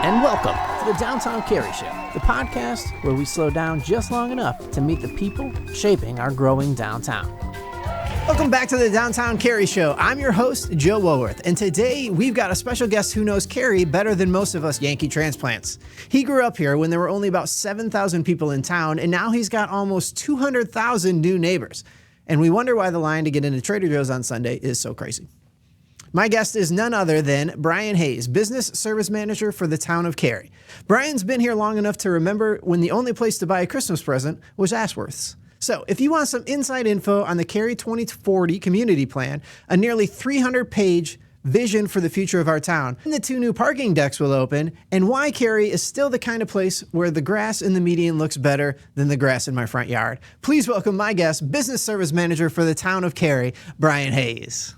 and welcome to the Downtown Cary Show, the podcast where we slow down just long enough to meet the people shaping our growing downtown. Welcome back to the Downtown Cary Show. I'm your host, Joe Woolworth, and today we've got a special guest who knows Cary better than most of us Yankee transplants. He grew up here when there were only about 7,000 people in town, and now he's got almost 200,000 new neighbors. And we wonder why the line to get into Trader Joe's on Sunday is so crazy. My guest is none other than Bryan Hayes, Business Service Manager for the town of Cary. Bryan's been here long enough to remember when the only place to buy a Christmas present was Ashworth's. So if you want some inside info on the Cary 2040 Community Plan, a nearly 300-page vision for the future of our town, and the 2 new parking decks will open, and why Cary is still the kind of place where the grass in the median looks better than the grass in my front yard, please welcome my guest, Business Service Manager for the town of Cary, Bryan Hayes.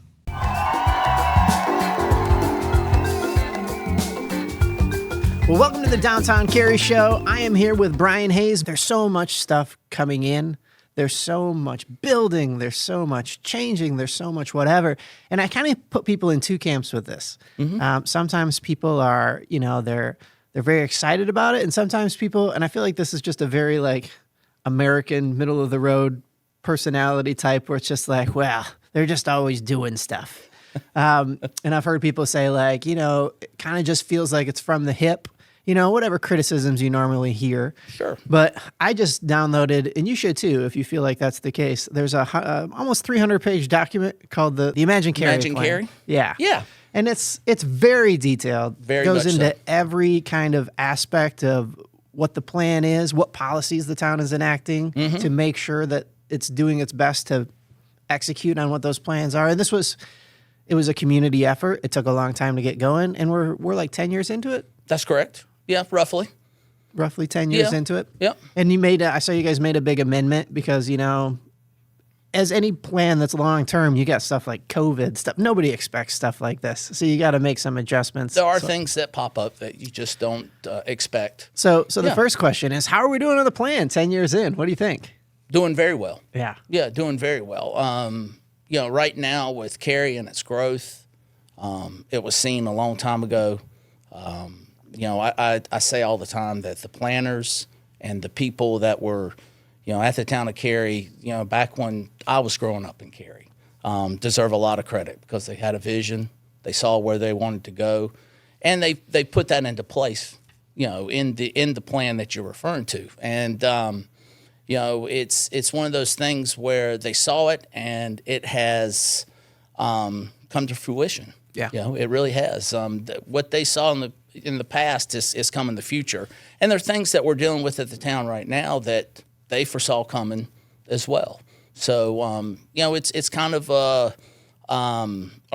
Well, welcome to the Downtown Cary Show. I am here with Bryan Hayes. There's so much stuff coming in. There's so much building. There's so much changing. There's so much whatever. And I kind of put people in 2 camps with this. Sometimes people are, they're very excited about it. And sometimes people, and I feel like this is just a very American middle of the road personality type where it's just like, well, they're just always doing stuff. And I've heard people say it kind of just feels like it's from the hip. Whatever criticisms you normally hear. Sure. But I just downloaded, and you should too if you feel like that's the case. There's a almost 300-page document called the Imagine Cary Imagine Plan. Cary? Yeah. Yeah. And it's very detailed. Very Goes much into so. every kind of aspect of what the plan is, what policies the town is enacting to make sure that it's doing its best to execute on what those plans are. And it was a community effort. It took a long time to get going, and we're like 10 years into it. That's correct. Yeah, roughly. Roughly 10 years into it. Yep. And I saw you guys made a big amendment because, as any plan that's long-term, you got stuff like COVID stuff. Nobody expects stuff like this. So you got to make some adjustments. There are things that pop up that you just don't expect. So the first question is, how are we doing on the plan 10 years in? What do you think? Doing very well. Yeah. Yeah, doing very well. Right now with Carrie and its growth, it was seen a long time ago. I say all the time that the planners and the people that were, at the town of Cary, back when I was growing up in Cary, deserve a lot of credit because they had a vision, they saw where they wanted to go, and they put that into place, in the plan that you're referring to. And it's one of those things where they saw it and it has come to fruition. Yeah. It really has. What they saw in the past is come in the future. And there are things that we're dealing with at the town right now that they foresaw coming as well. So, it's kind of a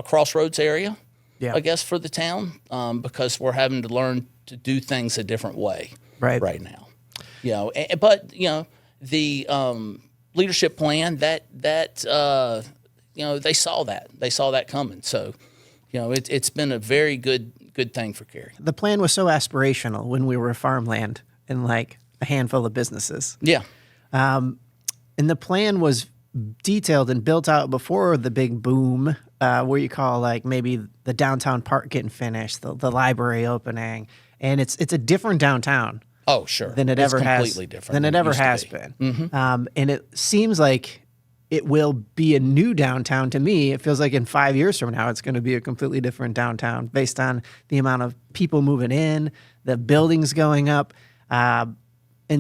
crossroads area, I guess, for the town because we're having to learn to do things a different way right now. But the leadership plan that they saw that. They saw that coming. So, it's been a very good thing for Cary. The plan was so aspirational when we were farmland and a handful of businesses. Yeah. And the plan was detailed and built out before the big boom, where you call maybe the downtown park getting finished, the library opening, and it's a different downtown. Oh, sure. Than it it's ever has. Completely different Than it ever has be. been. Mm-hmm. And it seems like it will be a new downtown to me. It feels like in 5 years from now, it's going to be a completely different downtown based on the amount of people moving in, the buildings going up. And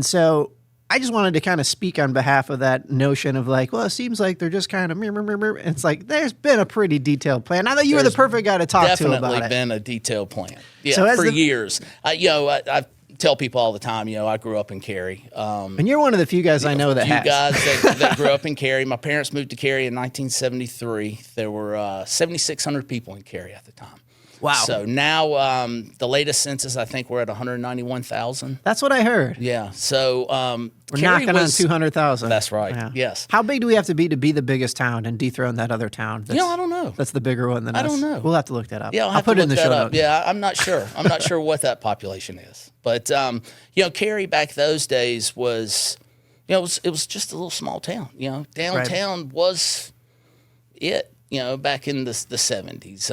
so I just wanted to kind of speak on behalf of that notion of it seems like they're just kind of, it's like, there's been a pretty detailed plan. Now that you were the perfect guy to talk to about it. Definitely been a detailed plan. Yeah, so for years. I tell people all the time, I grew up in Cary. And you're one of the few guys I know that has. Guys that grew up in Cary. My parents moved to Cary in 1973. There were 7,600 people in Cary at the time. Wow. So now the latest census, I think we're at 191,000. That's what I heard. Yeah. So we're knocking on 200,000. That's right. Yeah. Yes. How big do we have to be the biggest town and dethrone that other town? I don't know. That's the bigger one than us. I don't know. We'll have to look that up. Yeah, I'll put it in the show notes. Yeah, I'm not sure. I'm not sure what that population is. But Cary back those days was, it was just a little small town. Downtown was it. back in the 70s.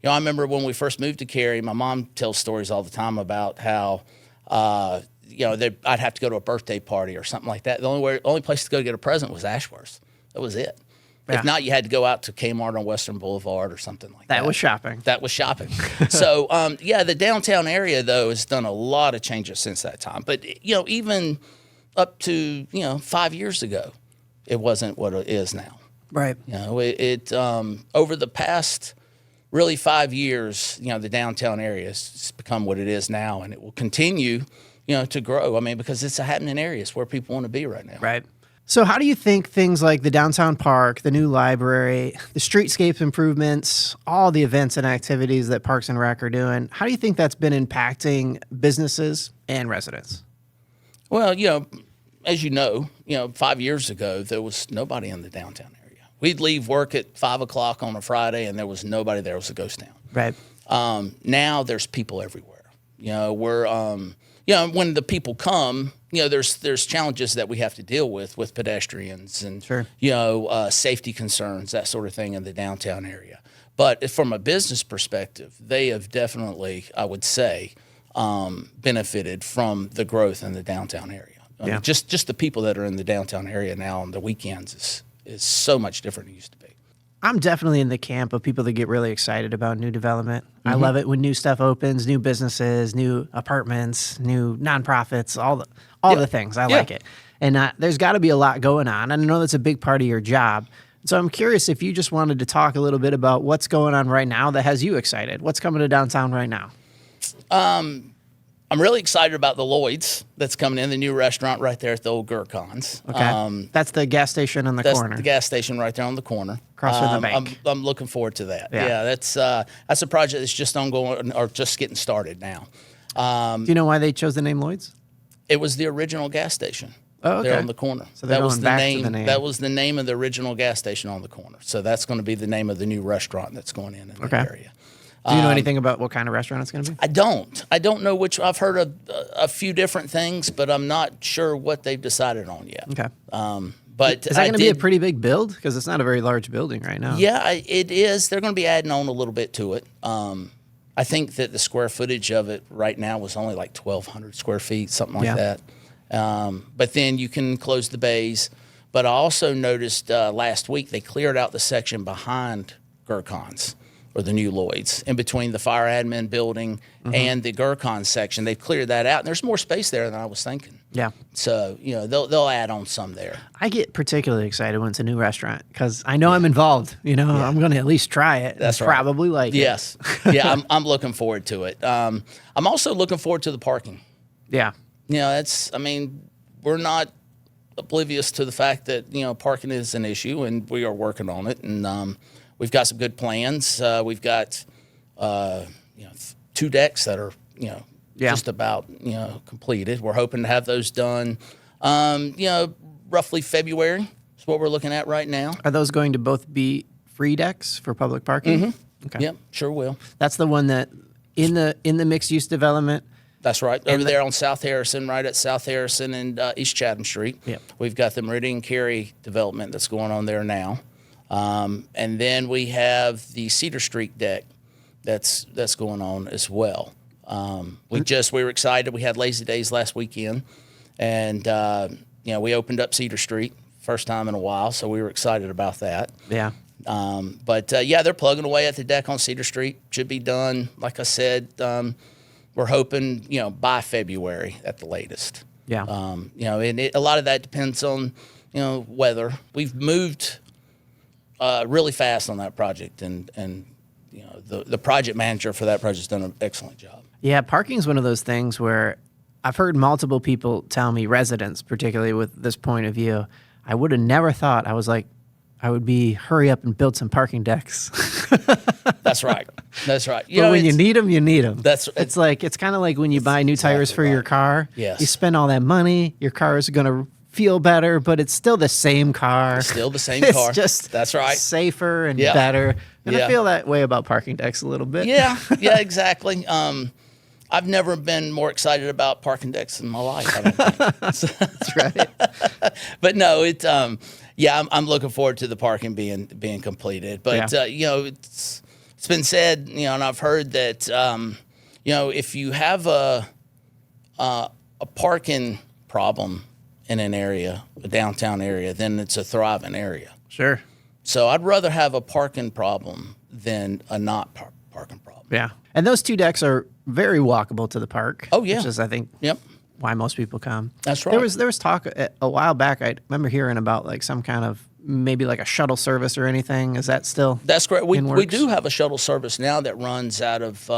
I remember when we first moved to Cary, my mom tells stories all the time about how, I'd have to go to a birthday party or something like that. The only place to go to get a present was Ashworth. That was it. Yeah. If not, you had to go out to Kmart on Western Boulevard or something like that. That was shopping. So, the downtown area, though, has done a lot of changes since that time. But, even up to, 5 years ago, it wasn't what it is now. Right. Over the past really 5 years, the downtown area has become what it is now, and it will continue, to grow. I mean, because it's a happening area. It's where people want to be right now. Right. So how do you think things like the downtown park, the new library, the streetscape improvements, all the events and activities that Parks and Rec are doing, how do you think that's been impacting businesses and residents? Well, as you know, 5 years ago, there was nobody in the downtown area. We'd leave work at 5 o'clock on a Friday, and there was nobody there. It was a ghost town. Right. Now there's people everywhere. When the people come, there's challenges that we have to deal with pedestrians and, sure. Safety concerns, that sort of thing in the downtown area. But from a business perspective, they have definitely, I would say, benefited from the growth in the downtown area. I mean, just the people that are in the downtown area now on the weekends is so much different than it used to be. I'm definitely in the camp of people that get really excited about new development. Mm-hmm. I love it when new stuff opens, new businesses, new apartments, new nonprofits, all the things. I like it. And there's got to be a lot going on. And I know that's a big part of your job. So I'm curious if you just wanted to talk a little bit about what's going on right now that has you excited. What's coming to downtown right now? I'm really excited about the Lloyd's that's coming in, the new restaurant right there at the old Gurkhans. Okay. That's the gas station on the corner. That's the gas station right there on the corner. Across from the bank. I'm looking forward to that. Yeah, that's a project that's just ongoing or just getting started now. Do you know why they chose the name Lloyd's? It was the original gas station. Oh, okay. There on the corner. So that was the name. That was the name of the original gas station on the corner. So that's going to be the name of the new restaurant that's going in the area. Do you know anything about what kind of restaurant it's going to be? I don't know which. I've heard a few different things, but I'm not sure what they've decided on yet. Okay. But is that going to be a pretty big build? Because it's not a very large building right now. Yeah, it is. They're going to be adding on a little bit to it. I think that the square footage of it right now was only like 1,200 square feet, something like that. But then you can close the bays. But I also noticed last week they cleared out the section behind Gurkhans, or the new Lloyd's, in between the fire admin building and the Gurkhan section. They've cleared that out, and there's more space there than I was thinking. Yeah. So, they'll add on some there. I get particularly excited when it's a new restaurant because I know I'm involved. I'm going to at least try it. That's right. Probably like it. Yeah, I'm looking forward to it. I'm also looking forward to the parking. Yeah. We're not oblivious to the fact that, parking is an issue, and we are working on it. And we've got some good plans. We've got, 2 decks that are, just about, completed. We're hoping to have those done, roughly February is what we're looking at right now. Are those going to both be free decks for public parking? Mm-hmm. Okay. Yep, sure will. That's the one that in the mixed use development. That's right. Over there on South Harrison, right at South Harrison and East Chatham Street. Yep. We've got the Meridian Cary development that's going on there now. And then we have the Cedar Street deck that's going on as well. We were excited. We had Lazy Days last weekend, and we opened up Cedar Street first time in a while, so we were excited about that. Yeah. But they're plugging away at the deck on Cedar Street. Should be done, like I said. We're hoping by February at the latest. Yeah. And a lot of that depends on weather. We've moved really fast on that project, and the project manager for that project has done an excellent job. Yeah, parking is one of those things where I've heard multiple people tell me, residents particularly with this point of view, I would have never thought I would be hurry up and build some parking decks. That's right. That's right. But when you need them, you need them. It's kind of like when you buy new tires for your car. Yes. You spend all that money, your car is going to feel better, but it's still the same car. It's still the same car. It's just that's right. Safer and better. And I feel that way about parking decks a little bit. Yeah, exactly. I've never been more excited about parking decks in my life. I don't think. That's right. But no, Yeah, I'm looking forward to the parking being completed. But it's been said, and I've heard that if you have a parking problem in an area, a downtown area, then it's a thriving area. Sure. So I'd rather have a parking problem than a not parking problem. Yeah. And those 2 decks are very walkable to the park. Oh, yeah. Which is, I think, Yep. why most people come. That's right. There was talk a while back. I remember hearing about like some kind of maybe like a shuttle service or anything. Is that still? That's correct. We works? do have a shuttle service now that runs out of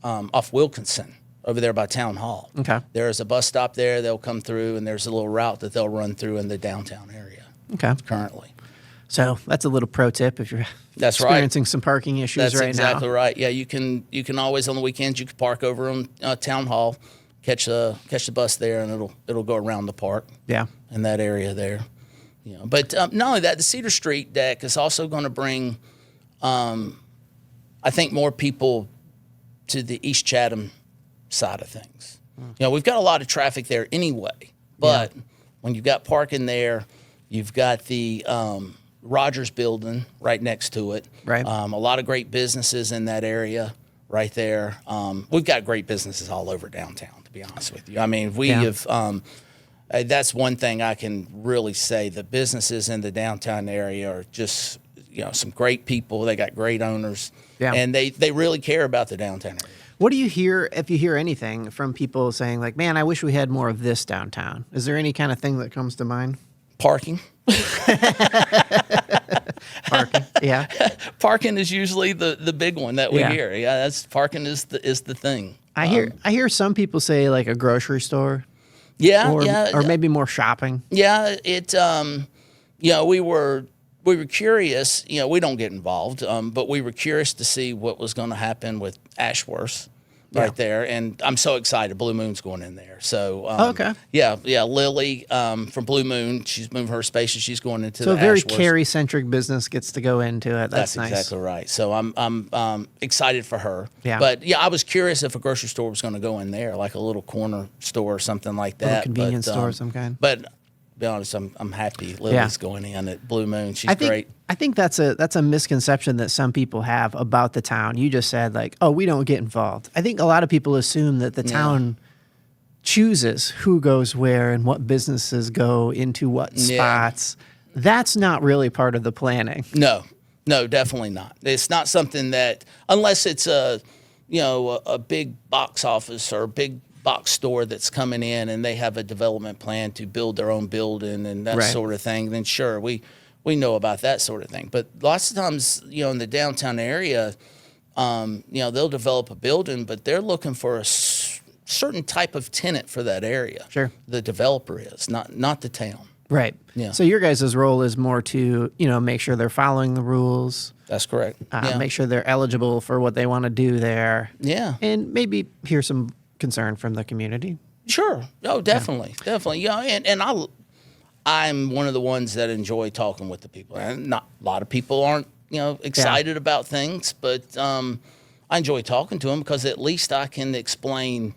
off Wilkinson over there by Town Hall. Okay. There is a bus stop there. They'll come through, and there's a little route that they'll run through in the downtown area. Okay. Currently. So that's a little pro tip if you're That's experiencing some parking issues That's right exactly now. right. Yeah, you can always on the weekends you can park over on Town Hall, catch the bus there, and it'll go around the park. Yeah. In that area there. But not only that, the Cedar Street deck is also going to bring, I think, more people to the East Chatham side of things. We've got a lot of traffic there anyway, but when you've got parking there, you've got the Rogers building right next to it. Right. A lot of great businesses in that area right there. We've got great businesses all over downtown, to be honest with you. I mean, we have. That's one thing I can really say. The businesses in the downtown area are just, some great people. They got great owners, and they really care about the downtown area. What do you hear, if you hear anything, from people saying like, man, I wish we had more of this downtown? Is there any kind of thing that comes to mind? Parking. Parking, yeah. Parking is usually the big one that we hear. Yeah, that's parking is the thing. I hear some people say like a grocery store. Yeah, or maybe more shopping. Yeah, we were curious. We don't get involved, but we were curious to see what was going to happen with Ashworth right there, and I'm so excited. Blue Moon's going in there, so okay. Yeah. Lily from Blue Moon, she's moving her space, and she's going into so the a very Ashworth. Cary-centric business gets to go into it. That's nice. Exactly right. So I'm excited for her. Yeah. But I was curious if a grocery store was going to go in there, like a little corner store or something like that. A little convenience store of some kind. But to be honest, I'm happy Lily's going in at Blue Moon. She's great. I think that's a misconception that some people have about the town. You just said like, oh, we don't get involved. I think a lot of people assume that the town chooses who goes where and what businesses go into what spots. That's not really part of the planning. No, definitely not. It's not something that, unless it's a big box office or a big box store that's coming in and they have a development plan to build their own building and that sort of thing, then sure, we know about that sort of thing. But lots of times, in the downtown area, they'll develop a building, but they're looking for a certain type of tenant for that area. Sure. The developer is, not the town. Right. Yeah. So your guys' role is more to, make sure they're following the rules. That's correct. Make sure they're eligible for what they want to do there. Yeah. And maybe hear some concern from the community. Sure. Oh, definitely. Definitely. And I'm one of the ones that enjoy talking with the people. And not a lot of people aren't, excited about things, but I enjoy talking to them because at least I can explain,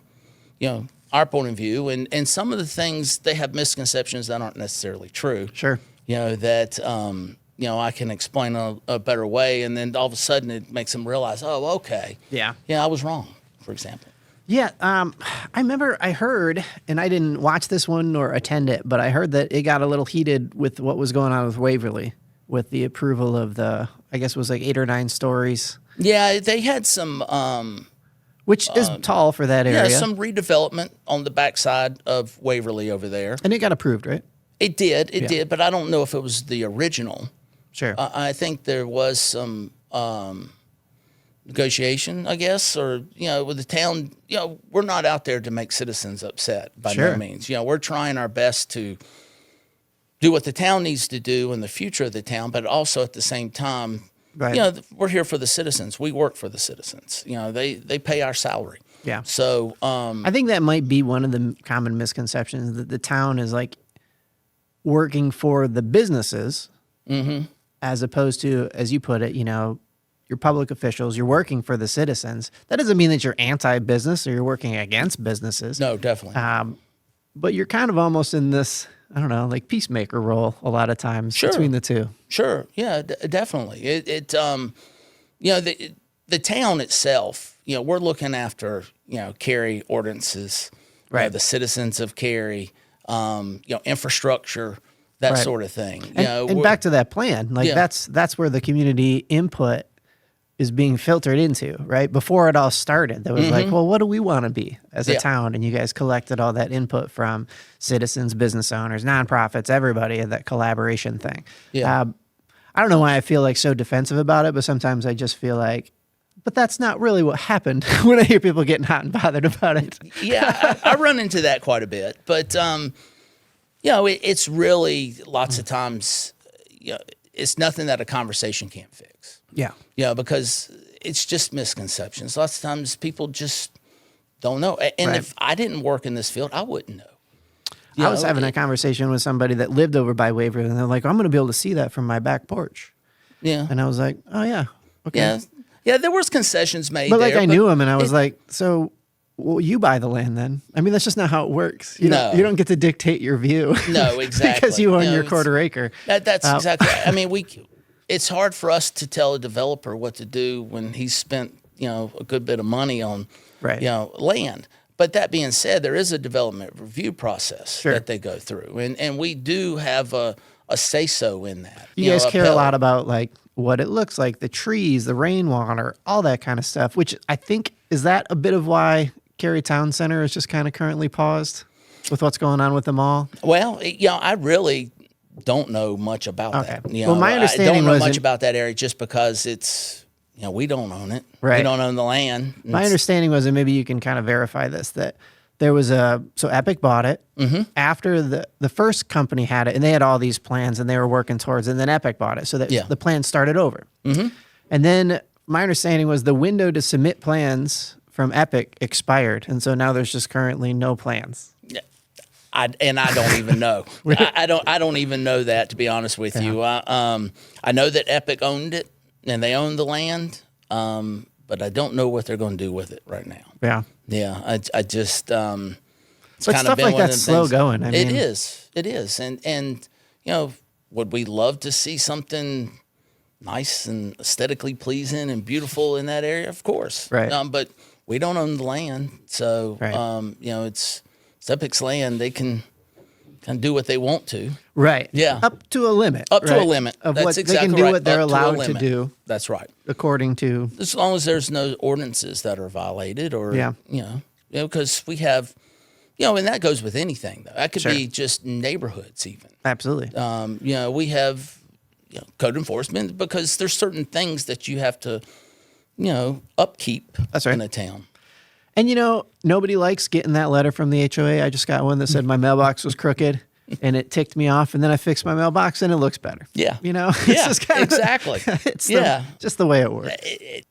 our point of view. And some of the things, they have misconceptions that aren't necessarily true. Sure. That, I can explain a better way. And then all of a sudden it makes them realize, oh, okay. Yeah. Yeah, I was wrong, for example. Yeah, I remember I heard, and I didn't watch this one nor attend it, but I heard that it got a little heated with what was going on with Waverly, with the approval of I guess it was like 8 or 9 stories. Yeah, they had some... which is tall for that area. Yeah, some redevelopment on the backside of Waverly over there. And it got approved, right? It did, but I don't know if it was the original. Sure. I think there was some... negotiation, I guess, or, with the town, we're not out there to make citizens upset by no means. We're trying our best to do what the town needs to do in the future of the town, but also at the same time, we're here for the citizens. We work for the citizens. They pay our salary. Yeah. So I think that might be one of the common misconceptions, that the town is like working for the businesses as opposed to, as you put it, you're public officials, you're working for the citizens. That doesn't mean that you're anti-business or you're working against businesses. No, definitely. but you're kind of almost in this, I don't know, like peacemaker role a lot of times Sure. between the two. Sure. Yeah, definitely. The town itself, we're looking after, Cary ordinances, Right. The citizens of Cary, infrastructure, that Right. sort of thing. And back to that plan, like Yeah. that's where the community input is being filtered into, right? Before it all started, there was like, well, what do we want to be as a Yeah. town? And you guys collected all that input from citizens, business owners, nonprofits, everybody, that collaboration thing. Yeah. I don't know why I feel like so defensive about it, but sometimes I just feel like, but that's not really what happened when I hear people getting hot and bothered about it. Yeah, I run into that quite a bit, but it's really lots of times, it's nothing that a conversation can't fix. Yeah. Because it's just misconceptions. Lots of times people just don't know. And Right. if I didn't work in this field, I wouldn't know. I was having a conversation with somebody that lived over by Waverly, and they're like, I'm going to be able to see that from my back porch. Yeah. And I was like, oh, yeah. Okay. Yeah. Yeah, there was concessions made But there. I knew him, and I was like, so well, you buy the land then. I mean, that's just not how it works. You don't get to dictate your view. No, exactly. Because you own your quarter acre. That's exactly. I mean, it's hard for us to tell a developer what to do when he's spent, a good bit of money on, Right. Land. But that being said, there is a development review process Sure. that they go through, and we do have a say-so in that. You guys care a lot about like what it looks like, the trees, the rainwater, all that kind of stuff, which I think, is that a bit of why Cary Town Center is just kind of currently paused with what's going on with the mall? Well, I really don't know much about that. Well, my understanding I don't know was much about that area just because it's, we don't own it. Right. We don't own the land. My understanding was, and maybe you can kind of verify this, that there was so Epic bought it after the first company had it, and they had all these plans and they were working towards it, and then Epic bought it. So that the plan started over. And then my understanding was the window to submit plans from Epic expired. And so now there's just currently no plans. I don't even know. I don't even know that, to be honest with you. I know that Epic owned it and they own the land, but I don't know what they're going to do with it right now. Yeah. Yeah, I just it's But kind stuff of been like one of that's them slow things. going. I mean, It is, and would we love to see something nice and aesthetically pleasing and beautiful in that area? Of course, Right. But we don't own the land, so Right. it's Epic's land. They can do what they want to. Right. Yeah. Up to a limit. Up to right? a limit. Of That's what exactly they can do right. what they're Up to a allowed to limit. do That's right. according to. As long as there's no ordinances that are violated, or Yeah. because we have, and that goes with anything. Though. That could Sure. be just neighborhoods, even. Absolutely. We have code enforcement because there's certain things that you have to, upkeep That's right. in a town. And nobody likes getting that letter from the HOA. I just got one that said my mailbox was crooked and it ticked me off, and then I fixed my mailbox and it looks better. Yeah. It's Yeah, just kind of, exactly. It's Yeah. just the way it works.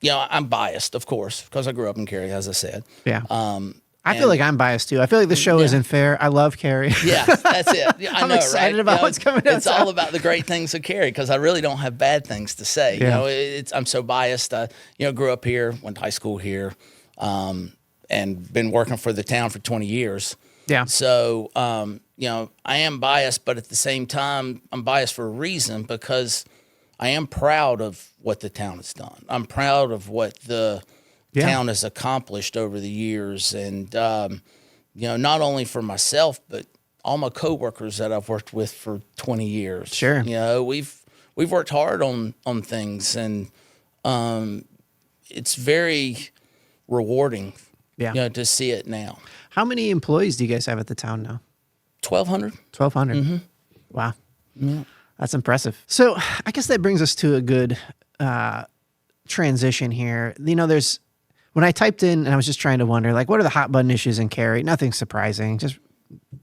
I'm biased, of course, because I grew up in Cary, as I said. Yeah. I feel like I'm biased too. I feel like the show isn't fair. I love Cary. Yeah, that's it. Yeah, I I'm know, excited right? about what's coming It's downtown. all about the great things of Cary because I really don't have bad things to say. Yeah. I'm so biased. I, grew up here, went to high school here, and been working for the town for 20 years. Yeah. So, I am biased, but at the same time, I'm biased for a reason because I am proud of what the town has done. I'm proud of what the town has accomplished over the years, and not only for myself, but all my coworkers that I've worked with for 20 years. Sure. We've worked hard on things, and it's very rewarding. Yeah. To see it now. How many employees do you guys have at the town now? 1,200. 1,200. Mm-hmm. Wow. Yeah. That's impressive. So I guess that brings us to a good transition here. When I typed in and I was just trying to wonder, like, what are the hot button issues in Cary? Nothing surprising, just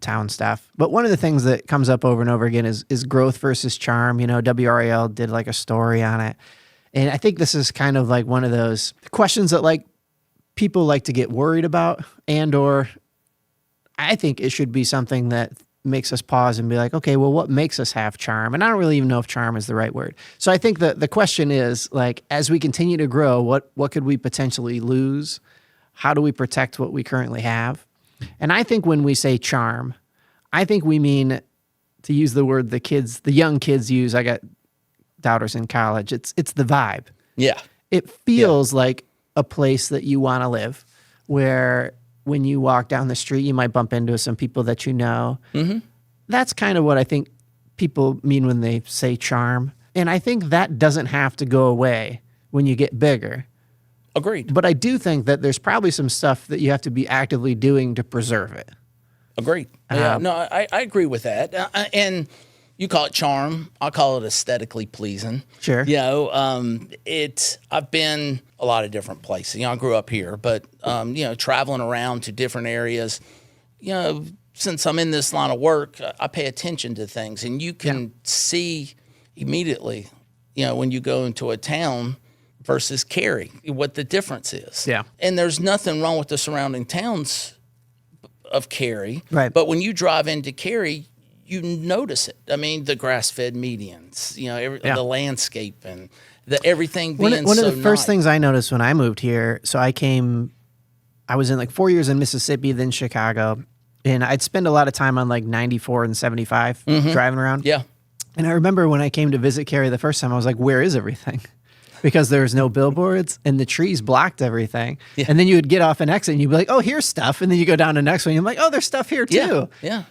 town stuff. But one of the things that comes up over and over again is growth versus charm. WRAL did like a story on it. And I think this is kind of like one of those questions that like people like to get worried about, and or I think it should be something that makes us pause and be like, okay, well, what makes us have charm? And I don't really even know if charm is the right word. So I think the question is, like, as we continue to grow, what could we potentially lose? How do we protect what we currently have? And I think when we say charm, I think we mean, to use the word the young kids use. I got daughters in college. It's the vibe. Yeah. It feels like a place that you want to live, where when you walk down the street, you might bump into some people that you know. Mm-hmm. That's kind of what I think people mean when they say charm. And I think that doesn't have to go away when you get bigger. Agreed. But I do think that there's probably some stuff that you have to be actively doing to preserve it. Agreed. Yeah, no, I agree with that. And you call it charm. I call it aesthetically pleasing. Sure. You know, I've been a lot of different places. You know, I grew up here, but, you know, traveling around to different areas, you know, since I'm in this line of work, I pay attention to things. And you can see immediately, you know, when you go into a town versus Cary, what the difference is. Yeah. And there's nothing wrong with the surrounding towns of Cary. Right. But when you drive into Cary, you notice it. I mean, the grass-fed medians, you know, the landscape and everything being one so of the first nice. things I noticed when I moved here, so I was in like 4 years in Mississippi, then Chicago, and I'd spend a lot of time on like 94 and 75 driving around. Yeah. And I remember when I came to visit Cary the first time, I was like, where is everything? Because there was no billboards and the trees blocked everything. Yeah. And then you would get off an exit and you'd be like, oh, here's stuff. And then you go down to the next one and you're like, oh, there's stuff here too. Yeah.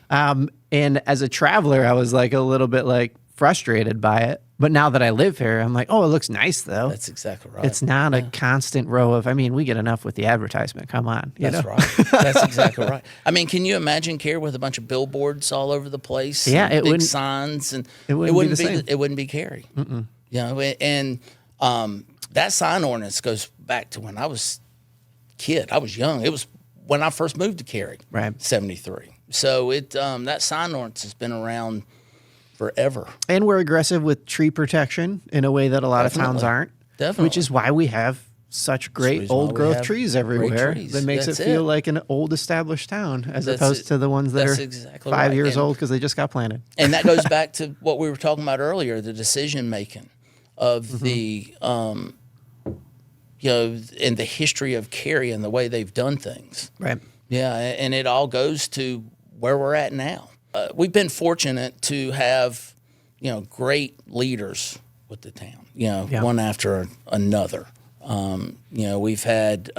And as a traveler, I was like a little bit like frustrated by it. But now that I live here, I'm like, oh, it looks nice though. That's exactly right. It's not a constant row of, I mean, we get enough with the advertisement. Come on. That's right. That's exactly right. I mean, can you imagine Cary with a bunch of billboards all over the place? Yeah, it big wouldn't. Signs, and it wouldn't be the same. It wouldn't be Cary. You know, and that sign ordinance goes back to when I was a kid. I was young. It was when I first moved to Cary, right? 73. So that sign ordinance has been around forever. And we're aggressive with tree protection in a way that a lot of towns aren't. Definitely. Which is why we have such great old growth trees everywhere. That makes it feel like an old established town as opposed to the ones that are 5 years old because they just got planted. And that goes back to what we were talking about earlier, the decision making of the you know, in the history of Cary and the way they've done things. Right. Yeah, and it all goes to where we're at now. We've been fortunate to have, you know, great leaders with the town, you know, one after another. You know, we've had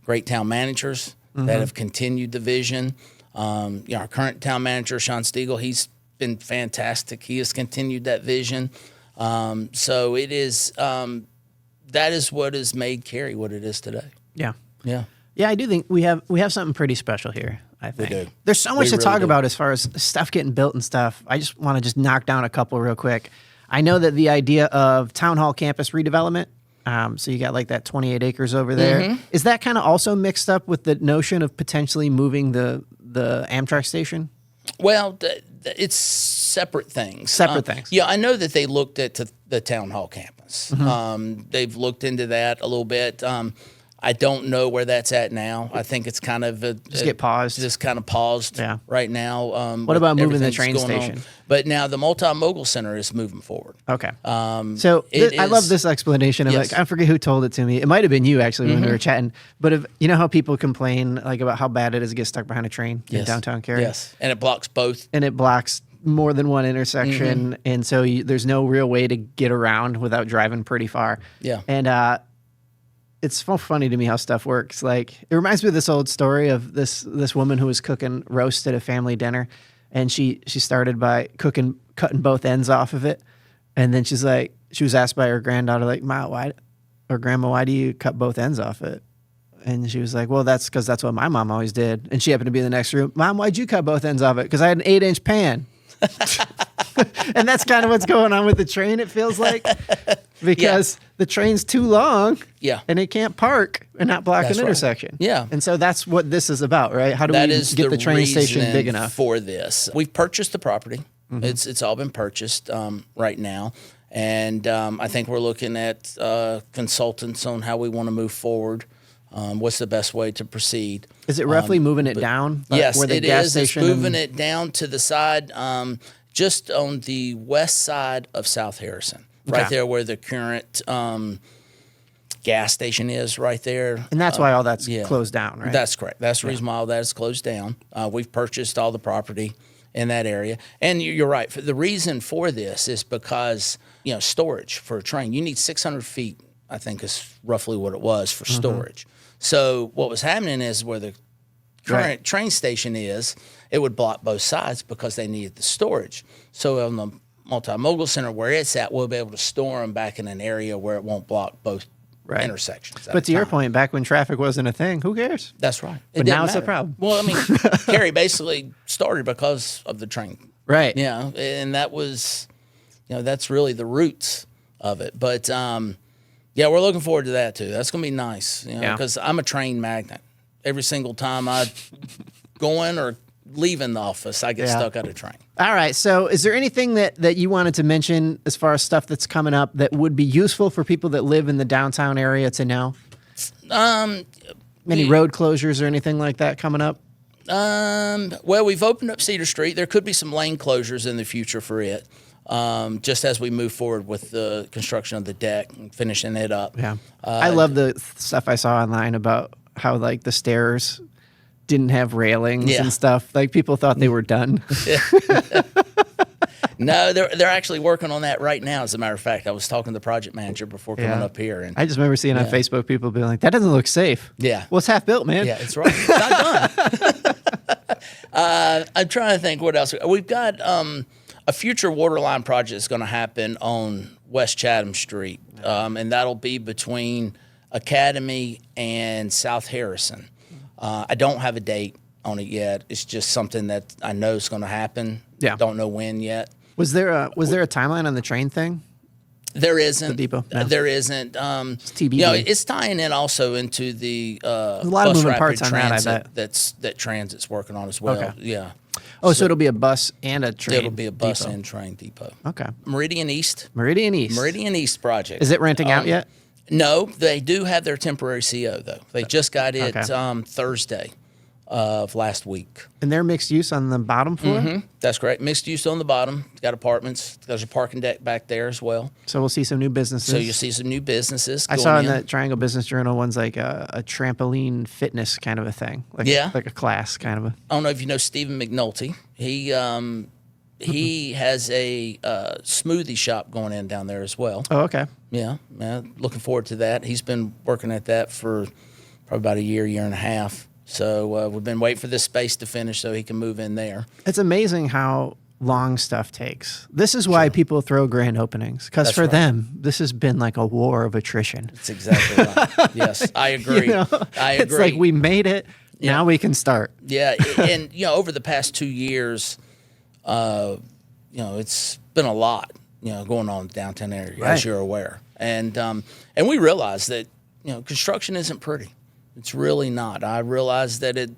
great town managers that have continued the vision. You know, our current town manager, Sean Stiegel, he's been fantastic. He has continued that vision. So it is, that is what has made Cary what it is today. Yeah. Yeah. Yeah, I do think we have something pretty special here, I think. We do. There's so much to talk about as far as stuff getting built and stuff. I just want to knock down a couple real quick. I know that the idea of town hall campus redevelopment, so you got like that 28 acres over there. Is that kind of also mixed up with the notion of potentially moving the Amtrak station? Well, it's separate things. Separate things. Yeah, I know that they looked at the town hall campus. They've looked into that a little bit. I don't know where that's at now. I think it's kind of get paused. Just kind of paused right now. What about moving the train station? But now the multimodal center is moving forward. Okay. So I love this explanation. Like, I forget who told it to me. It might have been you actually when we were chatting. But if you know how people complain like about how bad it is to get stuck behind a train in downtown Cary? Yes, and it blocks both. And it blocks more than one intersection, and so there's no real way to get around without driving pretty far. Yeah. And it's so funny to me how stuff works. Like, it reminds me of this old story of this woman who was cooking roast at a family dinner, and she started by cutting both ends off of it, and then she was asked by her granddaughter, like, Grandma, why do you cut both ends off it? And she was like, well, that's because that's what my mom always did. And she happened to be in the next room. Mom, why'd you cut both ends off it? Because I had an 8-inch pan. And that's kind of what's going on with the train, it feels like, because the train's too long and it can't park and not block an intersection. Right. Yeah. And so that's what this is about, right? How do we get the train station big enough? For this? We've purchased the property. It's all been purchased right now. And I think we're looking at consultants on how we want to move forward. What's the best way to proceed? Is it roughly moving it down? Yes, where the it gas is. Station it's moving it down to the side, just on the west side of South Harrison, right there where the current gas station is, right there. And that's why all that's closed down, right? That's correct. That's the reason why all that is closed down. We've purchased all the property, in that area. And you're right. The reason for this is because, storage for a train, you need 600 feet, I think is roughly what it was for storage. So what was happening is where the current train station is, it would block both sides because they needed the storage. So on the multimodal center where it's at, we'll be able to store them back in an area where it won't block both intersections. But to your point, back when traffic wasn't a thing, who cares? That's right. But now it's a problem. Well, I mean, Carrie basically started because of the train. Right. And that was, that's really the roots of it. But, we're looking forward to that too. That's going to be nice, because I'm a train magnet. Every single time I go in or leaving the office, I get stuck at a train. All right. So is there anything that you wanted to mention as far as stuff that's coming up that would be useful for people that live in the downtown area to know? Any road closures or anything like that coming up? Well, we've opened up Cedar Street. There could be some lane closures in the future for it, just as we move forward with the construction of the deck and finishing it up. Yeah. I love the stuff I saw online about how, like, the stairs didn't have railings and stuff. Like, people thought they were done. No, they're actually working on that right now. As a matter of fact, I was talking to the project manager before coming up here, and I just remember seeing on Facebook people being like, "That doesn't look safe." Yeah, well, it's half built, man. Yeah, it's right. It's not done. I'm trying to think what else we've got. A future water line project is going to happen on West Chatham Street, and that'll be between Academy and South Harrison. I don't have a date on it yet. It's just something that I know is going to happen. Yeah, don't know when yet. Was there a timeline on the train thing? There isn't. The depot? No. There isn't. It's TBD. It's tying in also into the a lot of bus moving rapid parts on transit that, I bet. that Transit's working on as well. Okay. Yeah. Oh, so it'll be a bus and a train. It'll be a bus depot. and train depot. Okay. Meridian East project. Is it renting out yet? No, they do have their temporary CO though. They just got it Thursday of last week. And they're mixed use on the bottom floor? Mm-hmm. That's correct. Mixed use on the bottom. It's got apartments. There's a parking deck back there as well. So we'll see some new businesses. So you'll see some new businesses. I saw in the Triangle Business Journal one's like a trampoline fitness kind of a thing. Like a class kind of a. I don't know if you know Stephen McNulty. He has a smoothie shop going in down there as well. Oh, okay. Yeah. Looking forward to that. He's been working at that for probably about a year and a half. So we've been waiting for this space to finish so he can move in there. It's amazing how long stuff takes. This is why people throw grand openings, because for them, this has been like a war of attrition. That's exactly right. Yes, I agree. I agree. It's like we made it. Yeah. Now we can start. Yeah, and over the past 2 years, it's been a lot, going on in the downtown area, as you're aware, and we realize that construction isn't pretty. It's really not. I realize that it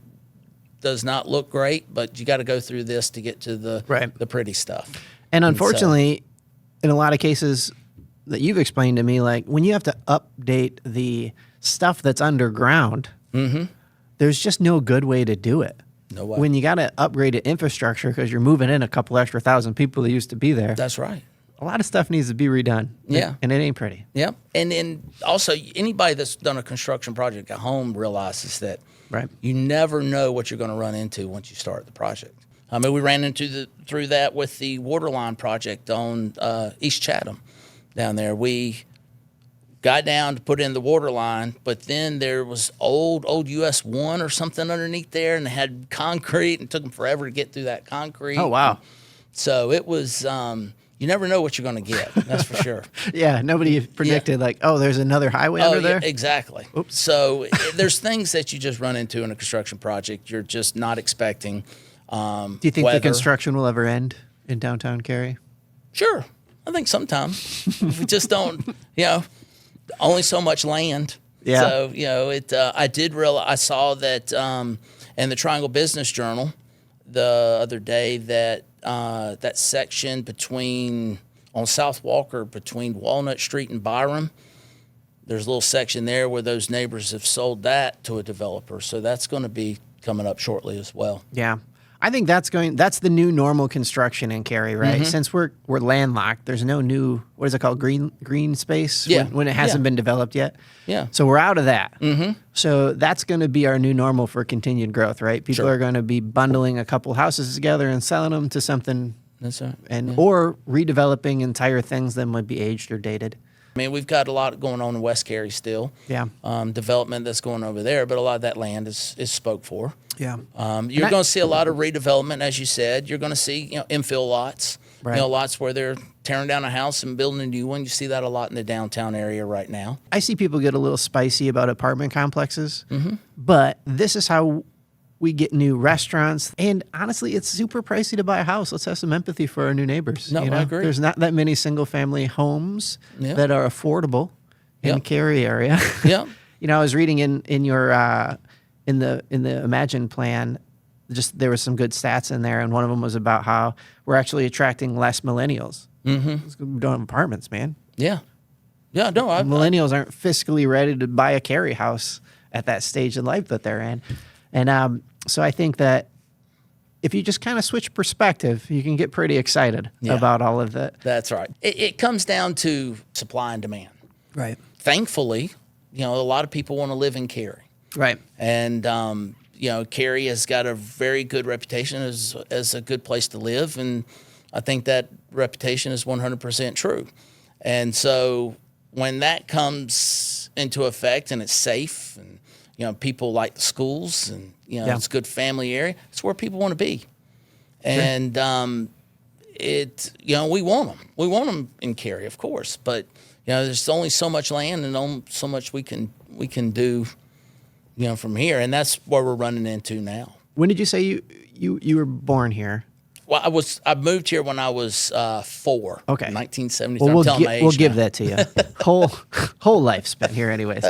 does not look great, but you got to go through this to get to the pretty stuff. And unfortunately, in a lot of cases that you've explained to me, like when you have to update the stuff that's underground, there's just no good way to do it. No way. When you got to upgrade the infrastructure because you're moving in a couple extra thousand people that used to be there. That's right. A lot of stuff needs to be redone. Yeah. And it ain't pretty. Yeah. And also, anybody that's done a construction project at home realizes that you never know what you're going to run into once you start the project. I mean, we ran through that with the water line project on East Chatham down there. We got down to put in the water line, but then there was old US 1 or something underneath there, and they had concrete, and it took them forever to get through that concrete. Oh, wow. So it was... you never know what you're going to get. That's for sure. Yeah, nobody predicted there's another highway under there. Yeah, exactly. Oops. So there's things that you just run into in a construction project you're just not expecting. Do you think the construction will ever end in downtown Cary? Sure, I think sometime. We just don't. Only so much land. Yeah. So I did realize. I saw that in the Triangle Business Journal the other day that. That section on South Walker between Walnut Street and Byram, there's a little section there where those neighbors have sold that to a developer. So that's going to be coming up shortly as well. Yeah. I think that's the new normal construction in Cary, right? Since we're landlocked, there's no new, what is it called, green space when it hasn't been developed yet. Yeah. So we're out of that. So that's going to be our new normal for continued growth, right? People are going to be bundling a couple houses together and selling them to something, That's right. or redeveloping entire things that might be aged or dated. I mean, we've got a lot going on in West Cary still. Yeah. Development that's going over there, but a lot of that land is spoke for. Yeah. You're going to see a lot of redevelopment, as you said. You're going to see, infill lots. Right. Lots where they're tearing down a house and building a new one. You see that a lot in the downtown area right now. I see people get a little spicy about apartment complexes, but this is how we get new restaurants. And honestly, it's super pricey to buy a house. Let's have some empathy for our new neighbors. No, I agree. There's not that many single-family homes that are affordable in the Cary area. Yeah. I was reading in your in the Imagine Plan, just there was some good stats in there, and one of them was about how we're actually attracting less millennials. We don't have apartments, man. Yeah. Yeah, no. Millennials aren't fiscally ready to buy a Cary house at that stage in life that they're in. And so I think that if you just kind of switch perspective, you can get pretty excited about all of that. That's right. It comes down to supply and demand. Right. Thankfully, a lot of people want to live in Cary. Right. And, Cary has got a very good reputation as a good place to live. And I think that reputation is 100% true. And so when that comes into effect and it's safe and, people like the schools and, it's a good family area, it's where people want to be. And we want them. We want them in Cary, of course. But, there's only so much land and only so much we can do, from here. And that's where we're running into now. When did you say you were born here? Well, I moved here when I was 4. Okay. 1973. Well, we'll we'll give that to you. whole life spent here anyways.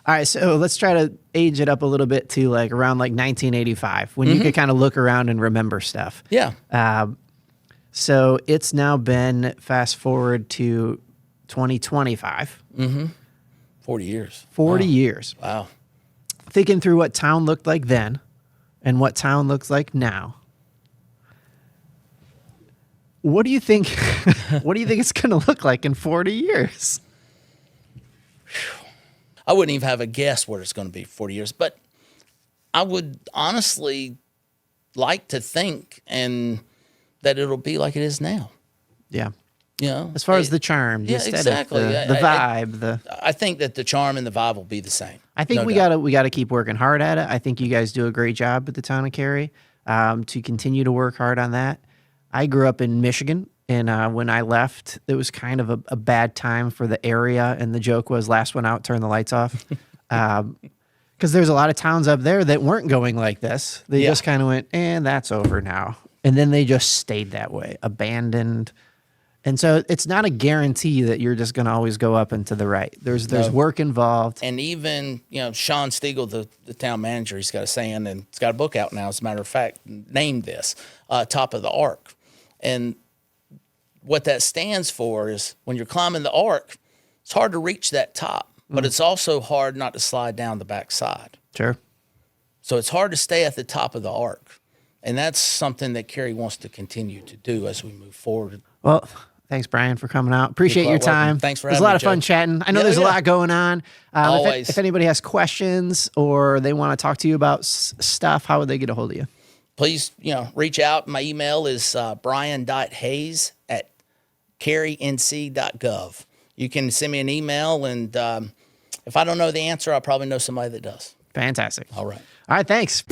All right, so let's try to age it up a little bit to around 1985 when you could kind of look around and remember stuff. Yeah. So it's now been fast forward to 2025. 40 years. 40 years. Wow. Thinking through what town looked like then and what town looks like now. What do you think? What do you think it's going to look like in 40 years? I wouldn't even have a guess what it's going to be 40 years, but I would honestly like to think that it'll be like it is now. Yeah. As far as the charm, the aesthetic, exactly. the vibe, I think that the charm and the vibe will be the same. I think we gotta keep working hard at it. I think you guys do a great job at the town of Cary to continue to work hard on that. I grew up in Michigan, and when I left, it was kind of a bad time for the area, and the joke was last one out, turn the lights off. Because there's a lot of towns up there that weren't going like this. They just kind of went, that's over now. And then they just stayed that way, abandoned. And so it's not a guarantee that you're just going to always go up and to the right. There's work involved. And even, Sean Stiegel, the town manager, he's got a saying, and it's got a book out now, as a matter of fact, named this, Top of the Arc. And what that stands for is when you're climbing the arc, it's hard to reach that top, but it's also hard not to slide down the backside. Sure. So it's hard to stay at the top of the arc. And that's something that Cary wants to continue to do as we move forward. Well, thanks, Bryan, for coming out. Appreciate your time. Welcome. Thanks for having me. It was a lot of fun chatting. I know there's a lot going on. Always. If anybody has questions or they want to talk to you about stuff, how would they get a hold of you? Please, reach out. My email is brian.hayes@carync.gov. You can send me an email, and if I don't know the answer, I'll probably know somebody that does. Fantastic. All right. All right, thanks.